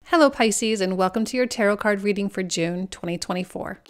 Hello Pisces, and welcome to your tarot card reading for June 2024.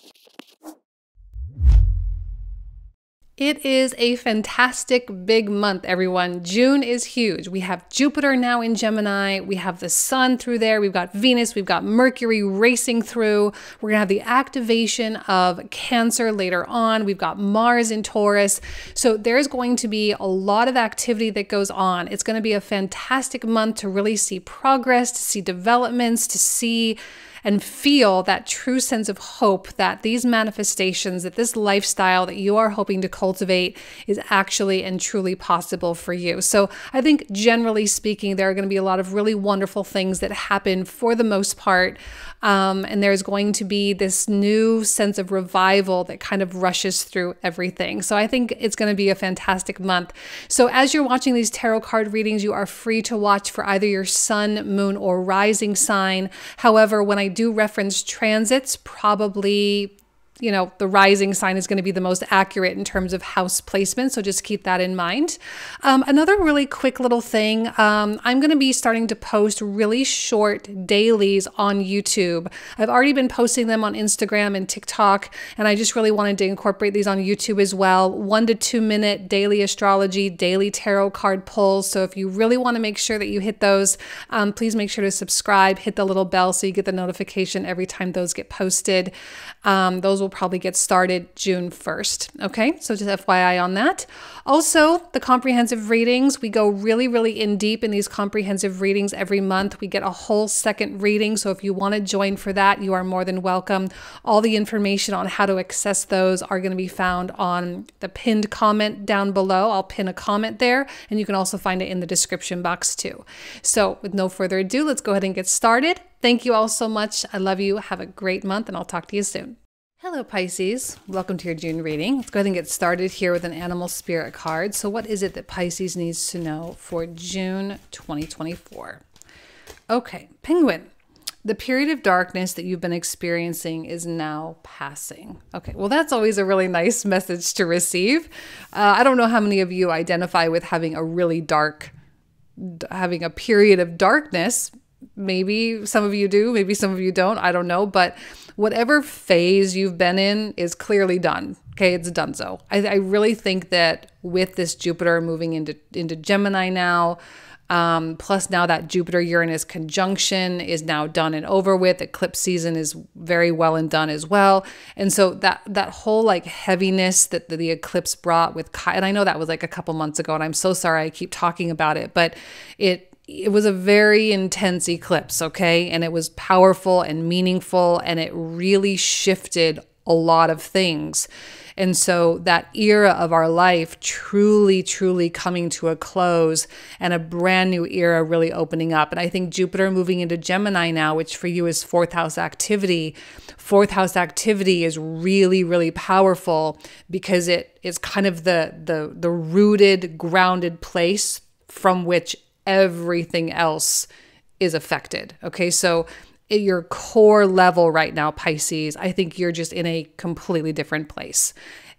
It is a fantastic big month, everyone. June is huge. We have Jupiter now in Gemini. We have the sun through there. We've got Venus. We've got Mercury racing through. We're going to have the activation of Cancer later on. We've got Mars in Taurus. So there's going to be a lot of activity that goes on. It's going to be a fantastic month to really see progress, to see developments, to see and feel that true sense of hope that these manifestations, that this lifestyle that you are hoping to cultivate is actually and truly possible for you. So I think generally speaking, there are going to be a lot of really wonderful things that happen for the most part. And there's going to be this new sense of revival that kind of rushes through everything. So I think it's going to be a fantastic month. So as you're watching these tarot card readings, you are free to watch for either your sun, moon, or rising sign. However, when I do reference transits, probably the rising sign is going to be the most accurate in terms of house placement. So just keep that in mind. Another really quick little thing, I'm going to be starting to post really short dailies on YouTube. I've already been posting them on Instagram and TikTok, and I just really wanted to incorporate these on YouTube as well. 1 to 2 minute daily astrology, daily tarot card pulls. So if you really want to make sure that you hit those, please make sure to subscribe, hit the little bell so you get the notification every time those get posted. Those will probably get started June 1st. Okay, so just FYI on that. Also, the comprehensive readings, we go really, really in deep in these comprehensive readings every month. We get a whole second reading. So if you want to join for that, you are more than welcome. All the information on how to access those are going to be found on the pinned comment down below. I'll pin a comment there, and you can also find it in the description box too. So with no further ado, let's go ahead and get started. Thank you all so much. I love you. Have a great month, and I'll talk to you soon. Hello Pisces, welcome to your June reading. Let's go ahead and get started here with an animal spirit card. So what is it that Pisces needs to know for June 2024? Okay, Penguin. The period of darkness that you've been experiencing is now passing. Okay, well, that's always a really nice message to receive. I don't know how many of you identify with having a really having a period of darkness. Maybe some of you do, maybe some of you don't, I don't know. But whatever phase you've been in is clearly done. Okay, it's donezo. I really think that with this Jupiter moving into Gemini now, plus now that Jupiter-Uranus conjunction is now done and over with, eclipse season is very well and done as well. And so that whole like heaviness that the eclipse brought with, and I know that was like a couple months ago, and I'm so sorry I keep talking about it, but it was a very intense eclipse, okay? And it was powerful and meaningful, and it really shifted a lot of things. And so that era of our life truly, truly coming to a close, and a brand new era really opening up. And I think Jupiter moving into Gemini now, which for you is fourth house activity is really, really powerful because it is kind of the rooted, grounded place from which everything else is affected. Okay, so at your core level right now, Pisces, I think you're just in a completely different place.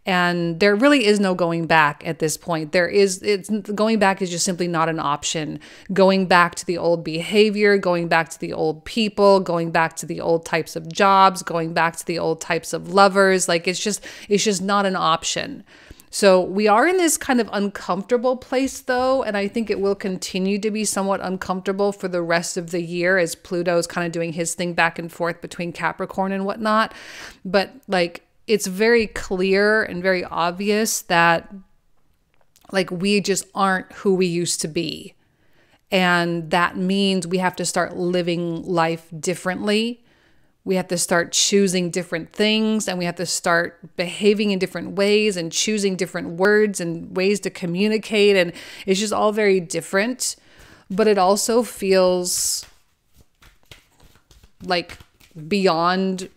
And there really is no going back at this point. Going back is just simply not an option. Going back to the old behavior, going back to the old people, going back to the old types of jobs, going back to the old types of lovers, like it's just not an option. So we are in this kind of uncomfortable place though, and I think it will continue to be somewhat uncomfortable for the rest of the year as Pluto is kind of doing his thing back and forth between Capricorn and whatnot. But like, it's very clear and very obvious that like we just aren't who we used to be. And that means we have to start living life differently. We have to start choosing different things, and we have to start behaving in different ways and choosing different words and ways to communicate. And it's just all very different, but it also feels like beyond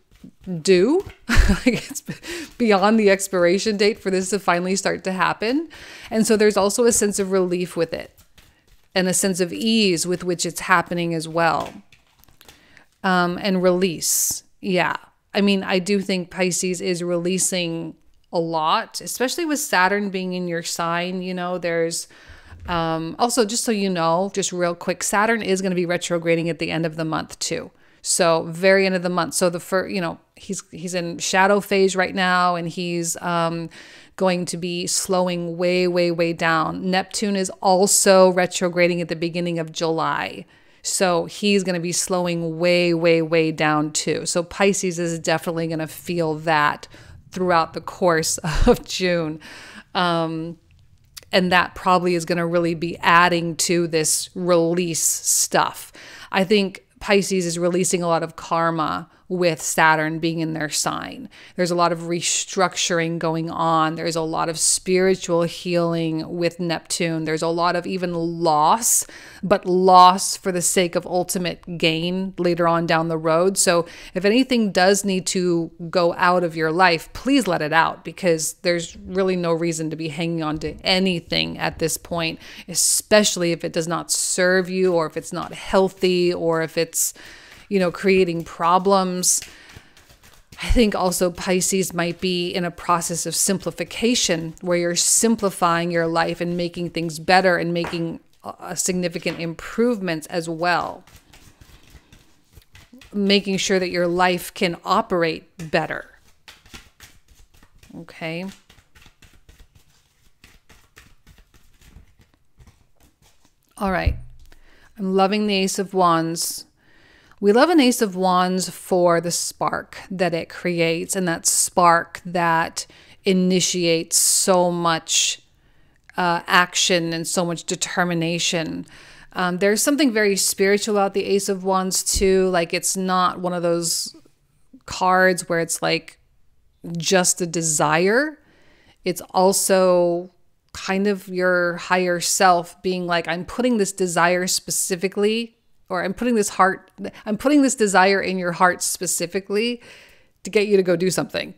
due. Like it's beyond the expiration date for this to finally start to happen. And so there's also a sense of relief with it and a sense of ease with which it's happening as well. And release. Yeah. I mean, I do think Pisces is releasing a lot, especially with Saturn being in your sign. There's Also, just so you know, just real quick, Saturn is going to be retrograding at the end of the month too. So very end of the month. So he's in shadow phase right now, and he's going to be slowing way, way, way down. Neptune is also retrograding at the beginning of July. So he's going to be slowing way, way, way down too. So Pisces is definitely going to feel that throughout the course of June. And that probably is going to really be adding to this release stuff. I think Pisces is releasing a lot of karma with Saturn being in their sign. There's a lot of restructuring going on. There's a lot of spiritual healing with Neptune. There's a lot of even loss, but loss for the sake of ultimate gain later on down the road. So if anything does need to go out of your life, please let it out, because there's really no reason to be hanging on to anything at this point, especially if it does not serve you, or if it's not healthy, or if it's creating problems. I think also Pisces might be in a process of simplification, where you're simplifying your life and making things better and making significant improvements as well. Making sure that your life can operate better. Okay. All right. I'm loving the Ace of Wands. We love an Ace of Wands for the spark that it creates, and that spark that initiates so much action and so much determination. There's something very spiritual about the Ace of Wands too. Like, it's not one of those cards where it's like just a desire. It's also kind of your higher self being like, I'm putting this desire specifically, or I'm putting this desire in your heart specifically to get you to go do something,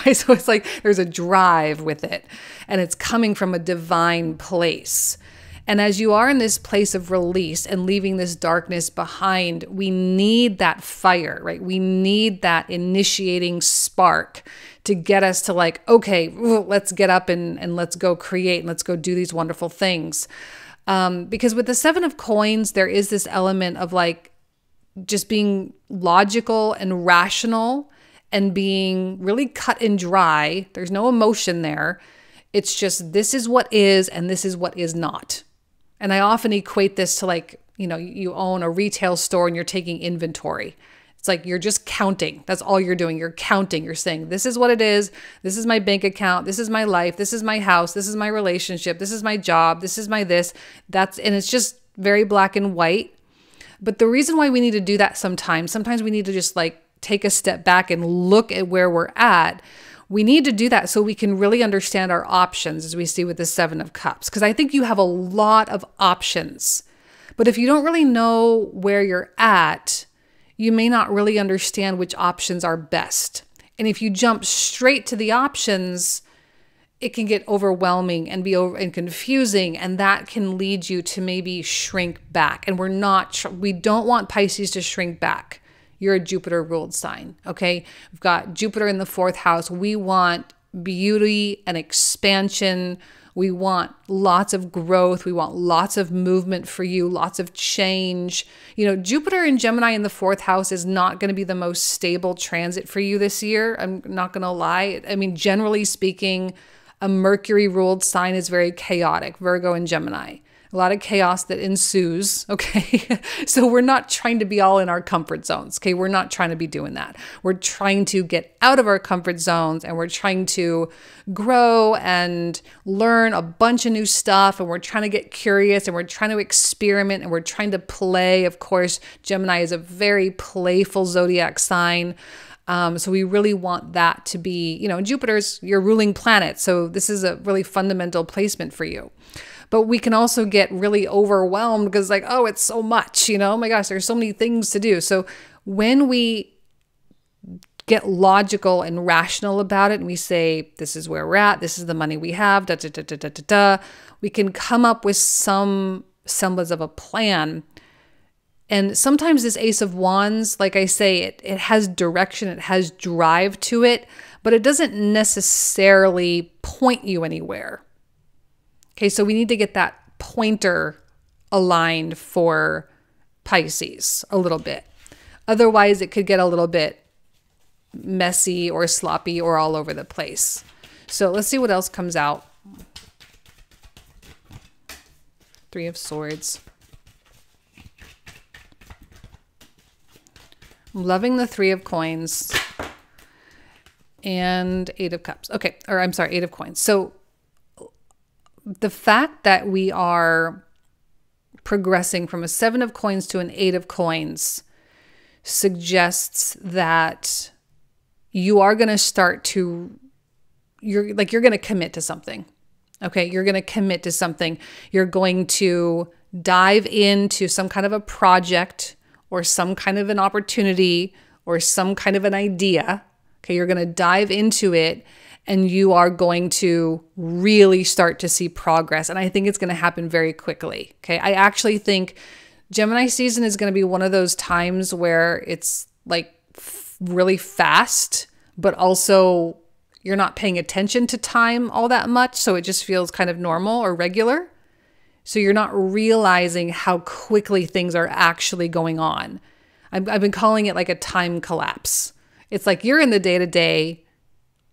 right? So it's like there's a drive with it, and it's coming from a divine place. And as you are in this place of release and leaving this darkness behind, we need that fire, right? We need that initiating spark to get us to like, okay, let's get up and let's go create, and let's go do these wonderful things. Because with the Seven of Coins, there is this element of like just being logical and rational and being really cut and dry. There's no emotion there. It's just, this is what is and this is what is not. And I often equate this to like, you own a retail store and you're taking inventory. It's like you're just counting. That's all you're doing. You're counting. You're saying, this is what it is. This is my bank account. This is my life. This is my house. This is my relationship. This is my job. This is my this. And it's just very black and white. But the reason why we need to do that sometimes we need to just like take a step back and look at where we're at. We need to do that so we can really understand our options, as we see with the Seven of Cups. Because I think you have a lot of options. But if you don't really know where you're at, you may not really understand which options are best. And if you jump straight to the options, it can get overwhelming and and confusing, and that can lead you to maybe shrink back. And we don't want Pisces to shrink back. You're a Jupiter ruled sign, okay? We've got Jupiter in the 4th house. We want beauty and expansion. We want lots of growth. We want lots of movement for you, lots of change. Jupiter in Gemini in the 4th house is not going to be the most stable transit for you this year. I'm not going to lie. I mean, generally speaking, a Mercury ruled sign is very chaotic, Virgo and Gemini. A lot of chaos that ensues, okay? So we're not trying to be all in our comfort zones, okay? We're not trying to be doing that. We're trying to get out of our comfort zones, and we're trying to grow and learn a bunch of new stuff, and we're trying to get curious, and we're trying to experiment, and we're trying to play. Of course, Gemini is a very playful zodiac sign. So we really want that to be, Jupiter's your ruling planet. So this is a really fundamental placement for you. But we can also get really overwhelmed because like, oh, it's so much, oh my gosh, there's so many things to do. So when we get logical and rational about it and we say, this is where we're at, this is the money we have, we can come up with some semblance of a plan. And sometimes this Ace of Wands, like I say, it has direction, it has drive to it, but it doesn't necessarily point you anywhere. Okay, so we need to get that pointer aligned for Pisces a little bit. Otherwise, it could get a little bit messy or sloppy or all over the place. So let's see what else comes out. Three of Swords. I'm loving the Three of Coins and Eight of Cups. Okay, or I'm sorry, Eight of Coins. So the fact that we are progressing from a Seven of Coins to an Eight of Coins suggests that you are going to start to, you're going to commit to something. Okay, you're going to commit to something. You're going to dive into some kind of a project or some kind of an opportunity or some kind of an idea. Okay, you're going to dive into it and you are going to really start to see progress. And I think it's going to happen very quickly. Okay, I actually think Gemini season is going to be one of those times where it's like really fast, but also you're not paying attention to time all that much. So it just feels kind of normal or regular. So you're not realizing how quickly things are actually going on. I've been calling it like a time collapse. It's like you're in the day-to-day.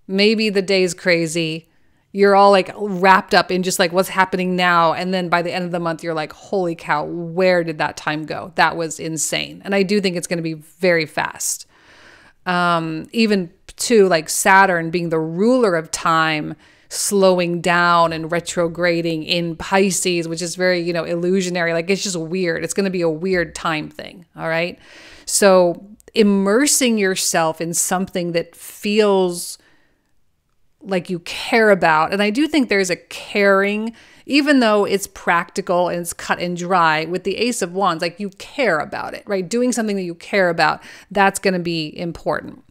Maybe the day's crazy. You're all like wrapped up in just like what's happening now. And then by the end of the month, you're like, holy cow, where did that time go? That was insane. And I do think it's going to be very fast. Even to like Saturn being the ruler of time, slowing down and retrograding in Pisces, which is very, illusionary. Like it's just weird. It's going to be a weird time thing. All right. So immersing yourself in something that feels like you care about. And I do think there's a caring, even though it's practical and it's cut and dry with the Ace of Wands, like you care about it, right? Doing something that you care about, that's going to be important.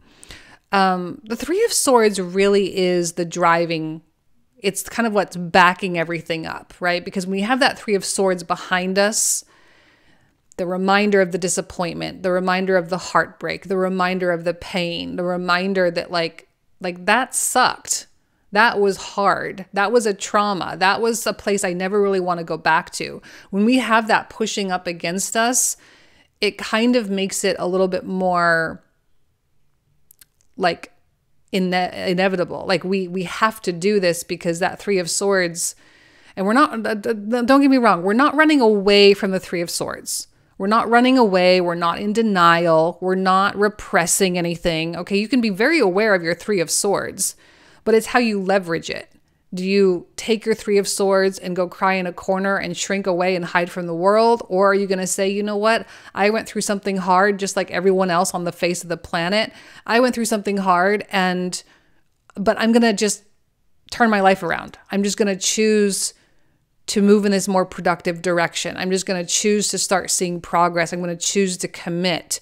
The Three of Swords really is the driving. It's kind of what's backing everything up, right? Because when we have that Three of Swords behind us, the reminder of the disappointment, the reminder of the heartbreak, the reminder of the pain, the reminder that like that sucked. That was hard. That was a trauma. That was a place I never really want to go back to. When we have that pushing up against us, it kind of makes it a little bit more like inevitable. Like we have to do this because that Three of Swords, and we're not, don't get me wrong, we're not running away from the Three of Swords. We're not running away. We're not in denial. We're not repressing anything. Okay, you can be very aware of your Three of Swords, but it's how you leverage it. Do you take your Three of Swords and go cry in a corner and shrink away and hide from the world? Or are you going to say, you know what? I went through something hard just like everyone else on the face of the planet. I went through something hard but I'm going to just turn my life around. I'm just going to choose to move in this more productive direction. I'm just going to choose to start seeing progress. I'm going to choose to commit.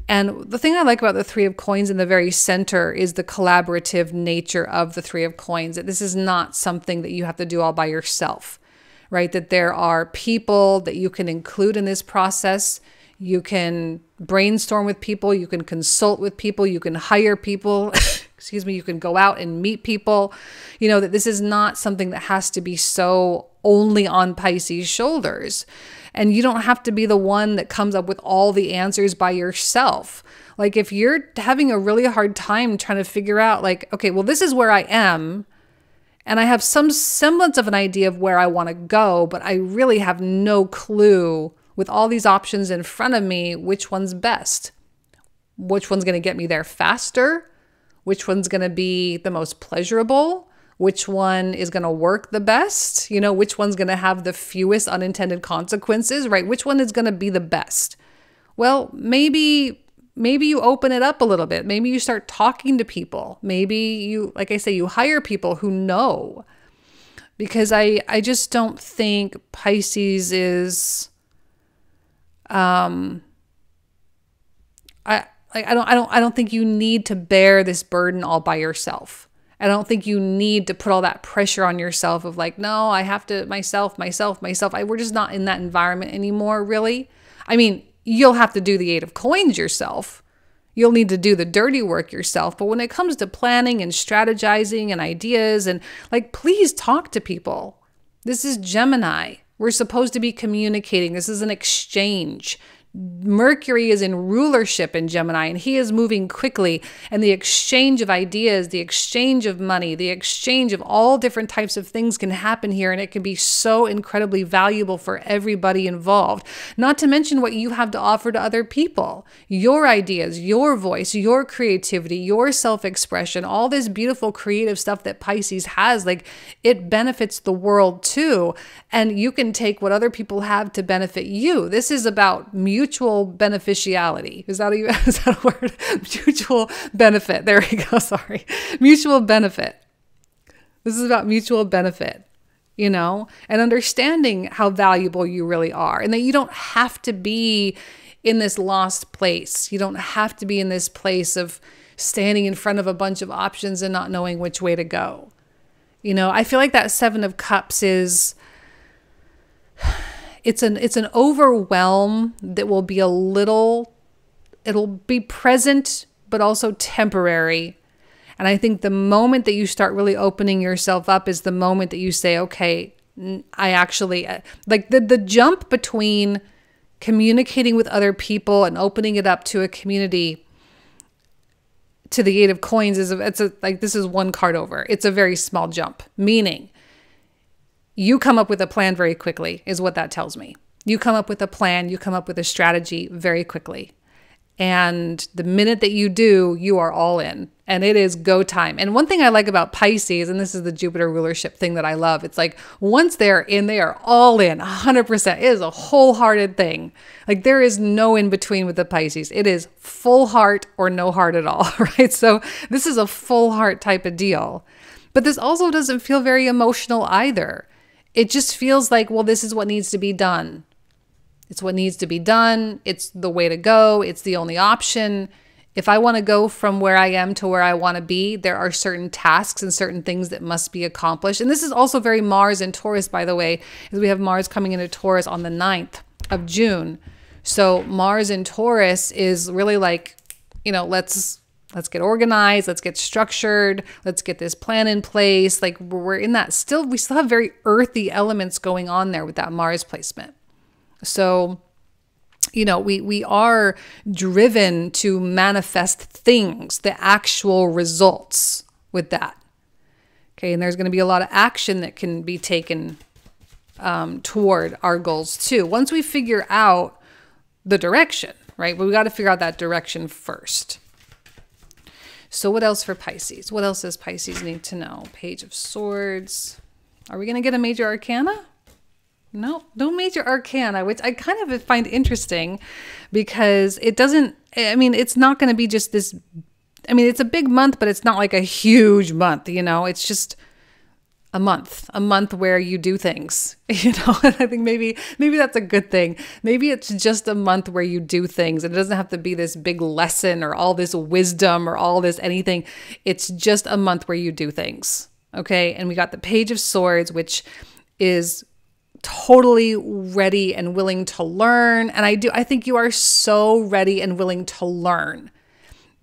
And the thing I like about the Three of Coins in the very center is the collaborative nature of the Three of Coins. That this is not something that you have to do all by yourself, right? That there are people that you can include in this process. You can brainstorm with people. You can consult with people. You can hire people. Excuse me. You can go out and meet people. That this is not something that has to be so only on Pisces' shoulders. And you don't have to be the one that comes up with all the answers by yourself. Like if you're having a really hard time trying to figure out like, okay, well, this is where I am. And I have some semblance of an idea of where I want to go, but I really have no clue with all these options in front of me, which one's best, which one's going to get me there faster, which one's going to be the most pleasurable, which one is going to work the best, which one's going to have the fewest unintended consequences, right? Which one is going to be the best? Well, maybe you open it up a little bit. Maybe you start talking to people. Maybe you, like I say, you hire people who know, because I just don't think Pisces is, I don't think you need to bear this burden all by yourself. I don't think you need to put all that pressure on yourself of like, no, I have to myself. We're just not in that environment anymore, really. I mean, you'll have to do the Eight of Coins yourself. You'll need to do the dirty work yourself. But when it comes to planning and strategizing and ideas and like, please talk to people. This is Gemini. We're supposed to be communicating. This is an exchange. Mercury is in rulership in Gemini, and he is moving quickly. And the exchange of ideas, the exchange of money, the exchange of all different types of things can happen here. And it can be so incredibly valuable for everybody involved. Not to mention what you have to offer to other people. Your ideas, your voice, your creativity, your self-expression, all this beautiful creative stuff that Pisces has, like it benefits the world too. And you can take what other people have to benefit you. This is about mutual beneficiality. Is that a word? Mutual benefit. There we go. Sorry. Mutual benefit. This is about mutual benefit, and understanding how valuable you really are, and that you don't have to be in this lost place. You don't have to be in this place of standing in front of a bunch of options and not knowing which way to go. I feel like that Seven of Cups is... It's an overwhelm that will be it'll be present, but also temporary. And I think the moment that you start really opening yourself up is the moment that you say, okay, I actually, like the jump between communicating with other people and opening it up to a community to the Eight of Coins this is one card over. It's a very small jump, meaning you come up with a plan very quickly is what that tells me. You come up with a plan, you come up with a strategy very quickly. And the minute that you do, you are all in, and it is go time. And one thing I like about Pisces, and this is the Jupiter rulership thing that I love, it's like once they're in, they are all in 100%. It is a wholehearted thing. Like there is no in between with the Pisces. It is full heart or no heart at all, right? So this is a full heart type of deal. But this also doesn't feel very emotional either. It just feels like, well, this is what needs to be done. It's what needs to be done. It's the way to go. It's the only option. If I want to go from where I am to where I want to be, there are certain tasks and certain things that must be accomplished. And this is also very Mars and Taurus, by the way, as we have Mars coming into Taurus on the 9th of June. So Mars and Taurus is really like, let's get organized. Let's get structured. Let's get this plan in place. Like we're in that we still have very earthy elements going on there with that Mars placement. So, we are driven to manifest things, the actual results with that. Okay. And there's going to be a lot of action that can be taken toward our goals too. Once we figure out the direction, right? But we got to figure out that direction first. So what else for Pisces? What else does Pisces need to know? Page of Swords. Are we going to get a major arcana? No major arcana, which I kind of find interesting because it's not going to be just this. It's a big month, but it's not like a huge month, it's just a month where you do things, and I think maybe that's a good thing. Maybe it's just a month where you do things. It doesn't have to be this big lesson or all this wisdom or all this anything. It's just a month where you do things. Okay. And we got the Page of Swords, which is totally ready and willing to learn. And I think you are so ready and willing to learn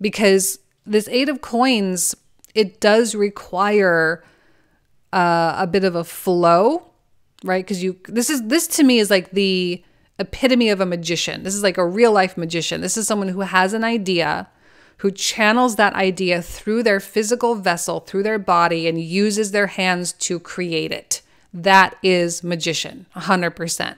because this Eight of Coins, it does require a bit of a flow, right? Because this to me is like the epitome of a magician. This is like a real life magician. This is someone who has an idea, who channels that idea through their physical vessel, through their body, and uses their hands to create it. That is magician, 100%.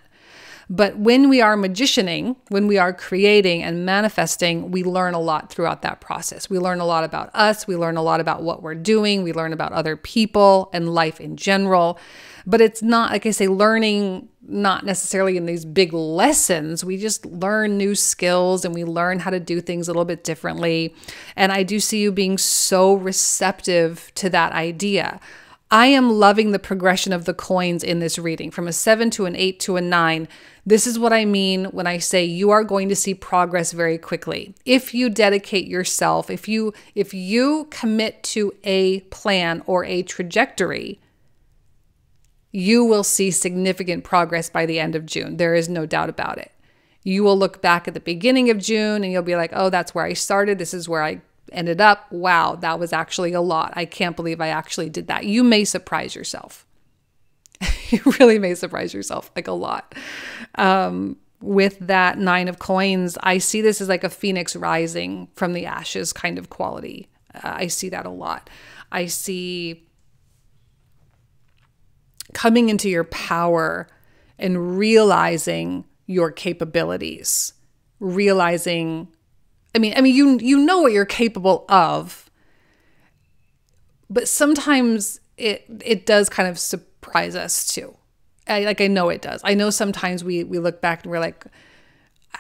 But when we are magicianing, when we are creating and manifesting, we learn a lot throughout that process. We learn a lot about us. We learn a lot about what we're doing. We learn about other people and life in general. But it's not, like I say, learning not necessarily in these big lessons. We just learn new skills and we learn how to do things a little bit differently. And I do see you being so receptive to that idea. I am loving the progression of the coins in this reading, from a 7 to an 8 to a 9. This is what I mean when I say you are going to see progress very quickly. If you dedicate yourself, if you commit to a plan or a trajectory, you will see significant progress by the end of June. There is no doubt about it. You will look back at the beginning of June and you'll be like, oh, that's where I started. This is where I ended up. Wow, that was actually a lot. I can't believe I actually did that. You may surprise yourself. You really may surprise yourself like a lot. With that 9 of coins, I see this as like a phoenix rising from the ashes kind of quality. I see that a lot. I see coming into your power and realizing your capabilities, realizing, you know what you're capable of, but sometimes it does kind of surprise us too. I know it does. I know sometimes we look back and we're like,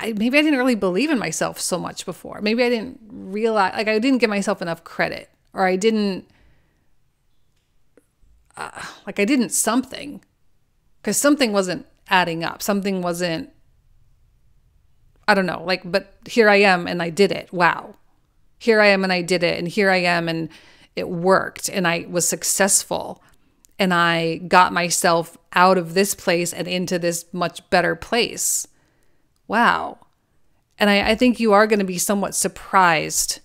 maybe I didn't really believe in myself so much before. Maybe I didn't realize, like I didn't give myself enough credit, or I didn't something, because something wasn't adding up. Something wasn't, I don't know, like, but here I am and I did it. Wow. Here I am and I did it. And here I am and it worked and I was successful and I got myself out of this place and into this much better place. Wow. And I think you are going to be somewhat surprised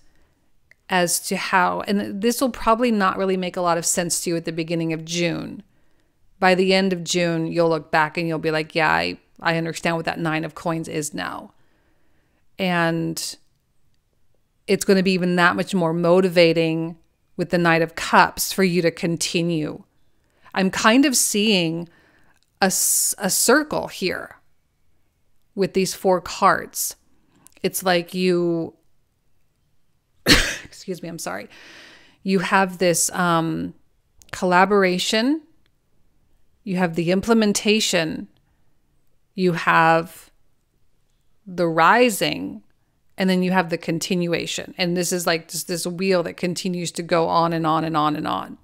as to how, and this will probably not really make a lot of sense to you at the beginning of June. By the end of June, you'll look back and you'll be like, yeah, I understand what that 9 of coins is now. And it's going to be even that much more motivating with the Knight of Cups for you to continue. I'm kind of seeing a circle here with these 4 cards. It's like you, excuse me, I'm sorry. You have this collaboration, you have the implementation, you have the rising, and then you have the continuation. And this is like just this wheel that continues to go on and on and on and on.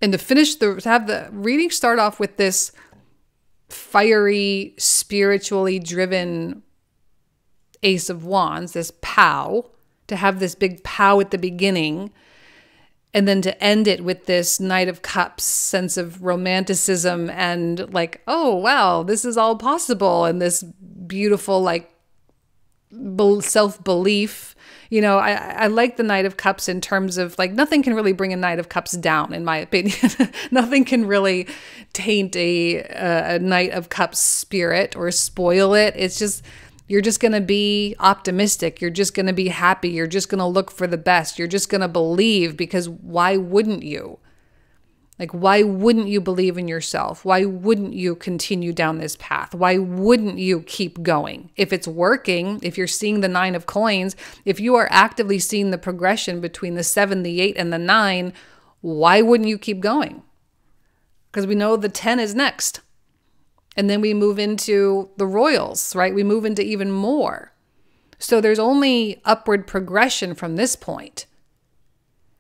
And to have the reading start off with this fiery, spiritually driven Ace of Wands, this pow, to have this big pow at the beginning, and then to end it with this Knight of Cups sense of romanticism and like, oh, wow, this is all possible. And this beautiful, like, self-belief. You know, I like the Knight of Cups in terms of like nothing can really bring a Knight of Cups down, in my opinion. Nothing can really taint a Knight of Cups spirit or spoil it. It's just, you're just going to be optimistic. You're just going to be happy. You're just going to look for the best. You're just going to believe, because why wouldn't you? Like, why wouldn't you believe in yourself? Why wouldn't you continue down this path? Why wouldn't you keep going? If it's working, if you're seeing the 9 of coins, if you are actively seeing the progression between the 7, the 8, and the 9, why wouldn't you keep going? Because we know the 10 is next. And then we move into the royals, right? We move into even more. So there's only upward progression from this point.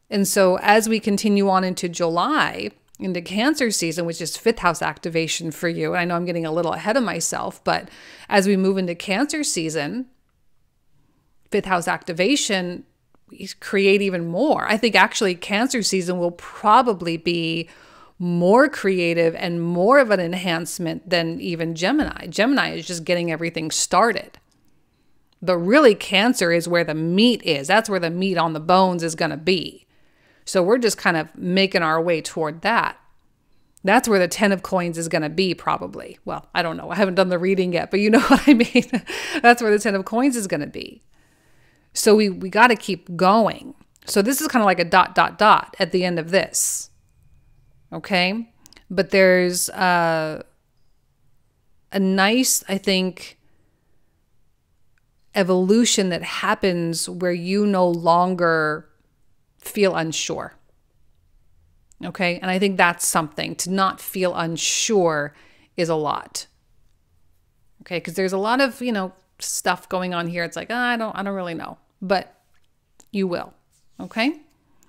And so as we continue on into July, into Cancer season, which is 5th house activation for you, and I know I'm getting a little ahead of myself, but as we move into Cancer season, 5th house activation, we create even more. I think actually Cancer season will probably be more creative and more of an enhancement than even Gemini. Gemini is just getting everything started. But really Cancer is where the meat is. That's where the meat on the bones is going to be. So we're just kind of making our way toward that. That's where the 10 of coins is going to be probably. Well, I don't know. I haven't done the reading yet, but you know what I mean? That's where the 10 of coins is going to be. So we got to keep going. So this is kind of like a ... at the end of this. Okay? But there's a nice, I think, evolution that happens where you no longer feel unsure. Okay? And I think that's something. To not feel unsure is a lot. Okay? Because there's a lot of, stuff going on here. It's like, I don't really know. But you will. Okay? All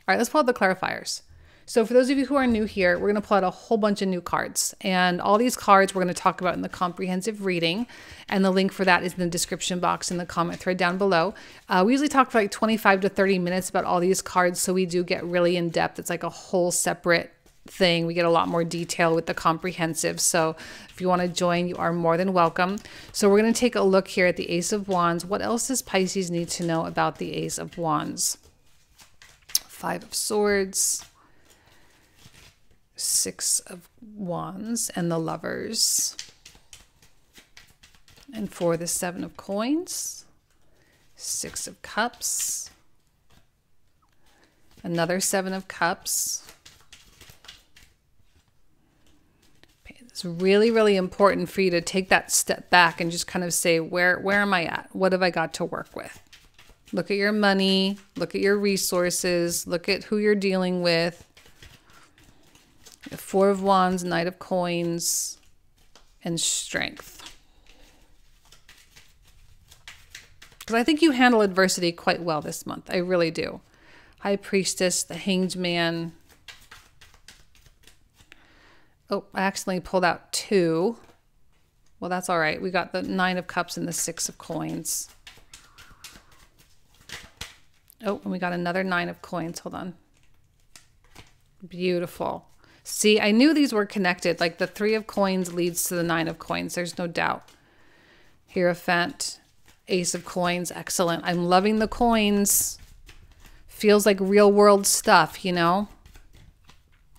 right, let's pull out the clarifiers. So for those of you who are new here, we're going to pull out a whole bunch of new cards. And all these cards we're going to talk about in the comprehensive reading. And the link for that is in the description box in the comment thread down below. We usually talk for like 25 to 30 minutes about all these cards. So we do get really in depth. It's like a whole separate thing. We get a lot more detail with the comprehensive. So if you want to join, you are more than welcome. So we're going to take a look here at the Ace of Wands. What else does Pisces need to know about the Ace of Wands? 5 of Swords. Six of Wands and the Lovers. And for the Seven of Coins, Six of Cups, another Seven of Cups. It's really, really important for you to take that step back and just kind of say, where am I at? What have I got to work with? Look at your money, look at your resources, look at who you're dealing with. The Four of Wands, Knight of Coins, and Strength. Because I think you handle adversity quite well this month. I really do. High Priestess, the Hanged Man. Oh, I accidentally pulled out two. Well, that's all right. We got the Nine of Cups and the Six of Coins. Oh, and we got another Nine of Coins. Hold on. Beautiful. See, I knew these were connected. Like the Three of Coins leads to the Nine of Coins. There's no doubt. Hierophant, Ace of Coins. Excellent. I'm loving the coins. Feels like real world stuff, you know?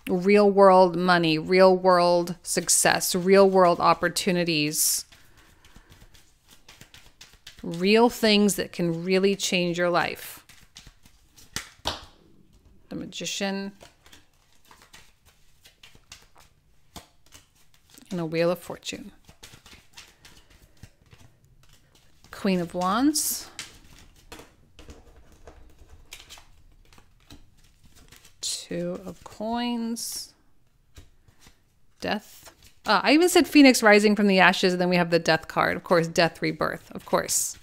Real world money, real world success, real world opportunities. Real things that can really change your life. The Magician. And a Wheel of Fortune. Queen of Wands. Two of Coins. Death. I even said Phoenix rising from the ashes, and then we have the Death card. Of course, Death, rebirth. Of course.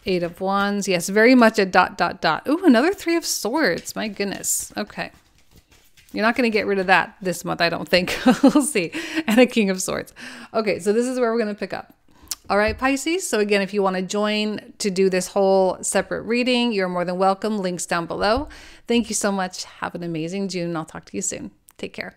Eight of Wands. Yes, very much a ... Ooh, another Three of Swords. My goodness. Okay. You're not going to get rid of that this month, I don't think. We'll see. And a King of Swords. Okay, so this is where we're going to pick up. All right, Pisces. So again, if you want to join to do this whole separate reading, you're more than welcome. Links down below. Thank you so much. Have an amazing June. I'll talk to you soon. Take care.